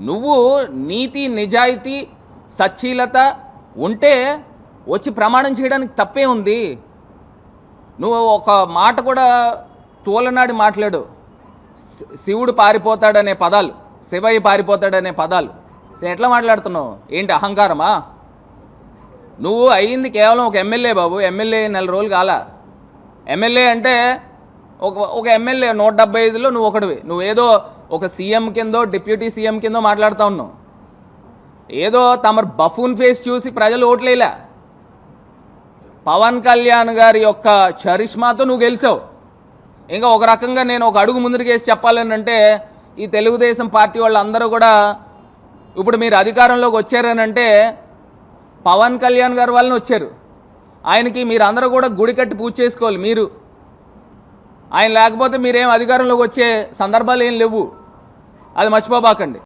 నువ్వు నీతి నిజాయితీ సచ్చీలత ఉంటే వచ్చి ప్రమాణం చేయడానికి తప్పే ఉంది. నువ్వు ఒక మాట కూడా తోలనాడి మాట్లాడు. శివుడు పారిపోతాడనే పదాలు, శివయ్య పారిపోతాడనే పదాలు ఎట్లా మాట్లాడుతున్నావు? ఏంటి అహంకారమా? నువ్వు అయ్యింది కేవలం ఒక ఎమ్మెల్యే బాబు. ఎమ్మెల్యే 4 రోజులు కాలా. ఎమ్మెల్యే అంటే ఒక ఎమ్మెల్యే 175లో నువ్వు ఒకటివి. నువ్వేదో ఒక సీఎం కిందో డిప్యూటీ సీఎం కిందో మాట్లాడుతూ ఉన్నావు. ఏదో తమరు బఫూన్ ఫేస్ చూసి ప్రజలు ఓట్లేలా. పవన్ కళ్యాణ్ గారి యొక్క చరిష్మాతో నువ్వు గెలిచావు. ఇంకా ఒక రకంగా నేను ఒక అడుగు ముందుకేసి చెప్పాలని అంటే ఈ తెలుగుదేశం పార్టీ వాళ్ళందరూ కూడా ఇప్పుడు మీరు అధికారంలోకి వచ్చారనంటే పవన్ కళ్యాణ్ గారి వాళ్ళని వచ్చారు. ఆయనకి మీరు అందరూ కూడా గుడి కట్టి పూజ చేసుకోవాలి. మీరు ఆయన లేకపోతే మీరేం అధికారంలోకి వచ్చే సందర్భాలు ఏం లేవు. అది మర్చిపోబాకండి.